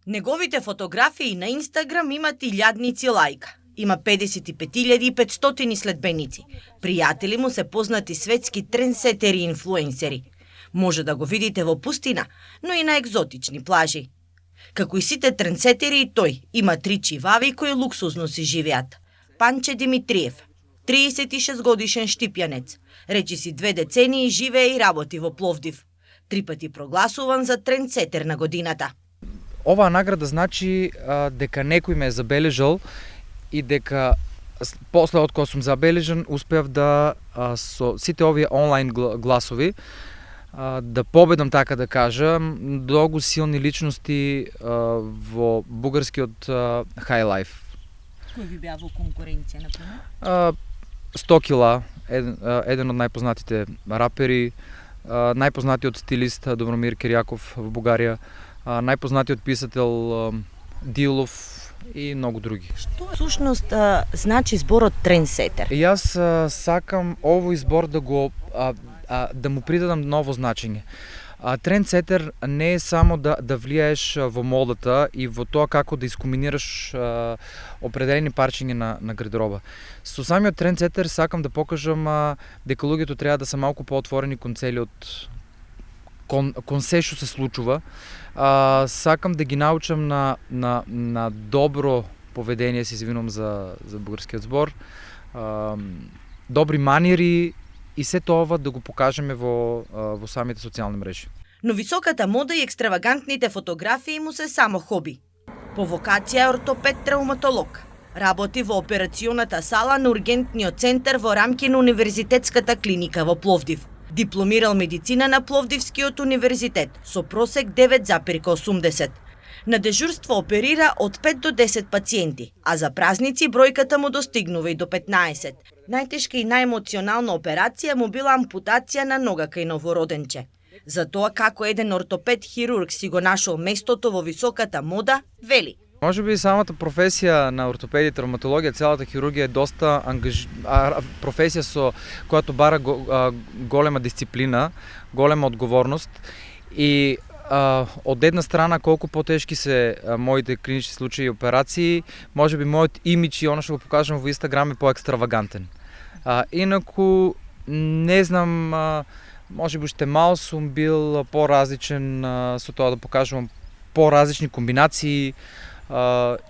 Неговите фотографии на Инстаграм имат илјадници лајка. Има 55.500 следбеници. Пријатели му се познати светски трендсетери и инфлуенсери. Може да го видите во пустина, но и на екзотични плажи. Како и сите трендсетери и тој има 3 чивави кои луксузно си живеат. Панче Димитриев, 36 годишен штипјанец, речиси 2 децении живее и работи во Пловдив. 3 пати прогласуван за трендсетер на годината. Оваа награда значи дека некој ме е забележал и дека после од кога сум забележан успеав да со сите овие онлайн гласови да победам, така да кажа, многу силни личности во бугарскиот хай лайф. Кој ви беа во конкуренција, например? 100 кила, еден од најпознатите рапери, најпознатиот стилист Добромир Кирјаков во Бугарија, најпознатиот писател Дилов и многу други. Што всушност значи зборот трендсетер? Јас сакам овој збор да го да му придадам ново значење. Трендсетер не е само да влијаеш во модата и во тоа како да искомбинираш определени парчиња на гардероба. Со самиот трендсетер сакам да покажам дека луѓето треба да се малку поотворени кон целиот кон се што се случува. Сакам да ги научам на добро поведение, се извинувам за бугарскиот збор, добри манири и се тоа да го покажеме во самите социјални мрежи. Но високата мода и екстравагантните фотографии му се само хоби. По вокација е ортопед-травматолог. Работи во операционата сала на ургентниот центар во рамки на Универзитетската клиника во Пловдив. Дипломирал медицина на Пловдивскиот универзитет со просек 9,80. На дежурство оперира од 5 до 10 пациенти, а за празници бројката му достигнува и до 15. Најтешка и најемоционална операција му била ампутација на нога кај новороденче. За тоа како еден ортопед-хирург си го нашол местото во високата мода, вели: Може би самата професија на ортопедија и травматологија, целата хирургија е доста професија со којато бара голема дисциплина, голема одговорност и од една страна колку потешки се моите клинични случаи и операции, може би мојот имидж и она што го покажам во Инстаграм е поекстравагантен. Инаку не знам, може би уште мал сум бил поразличен со тоа да покажувам поразлични комбинации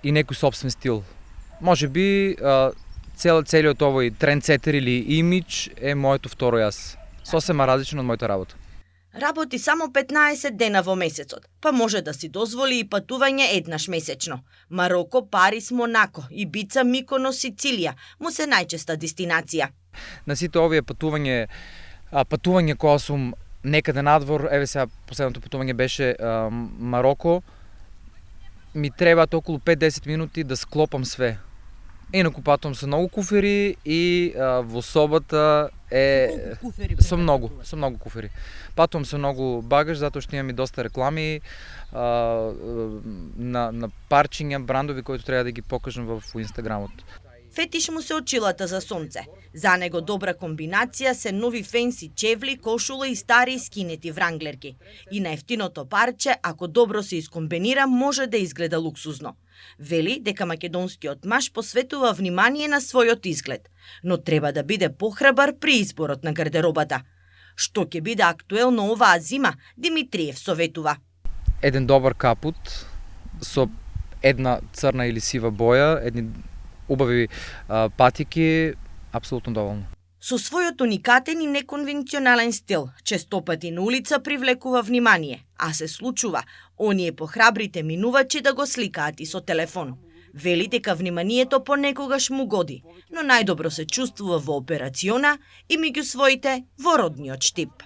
и некој собствен стил. Може би целиот овој трендсетер или имидж е моето второ јас. Сосема различно од мојата работа. Работи само 15 дена во месецот, па може да си дозволи и патување еднаш месечно. Мароко, Парис, Монако, Ибица, Миконос, Сицилија му се најчеста дестинација. На сите овие патување кога сум некаде надвор, еве сега последното патување беше Мароко, ми требаат околу 5-10 минути да склопам све. Инаку патувам со многу куфери и во собата со многу куфери. Патувам со многу багаж затоа што имам и доста реклами на парчиња, брандови кои треба да ги покажам во Инстаграмот. Фетиш му се очилата за сонце. За него добра комбинација се нови фенси чевли, кошула и стари скинети вранглерки. И на ефтиното парче, ако добро се искомбинира, може да изгледа луксузно. Вели дека македонскиот маж посветува внимание на својот изглед, но треба да биде похрабар при изборот на гардеробата. Што ќе биде актуелно оваа зима, Димитриев советува: еден добар капут со една црна или сива боја, едни убави патики, апсолутно доволно. Со својот уникатен и неконвенционален стил, честопати на улица привлекува внимание, а се случува оние похрабрите минувачи да го сликаат и со телефон. Вели дека вниманието понекогаш му годи, но најдобро се чувствува во операциона и меѓу своите во родниот штип.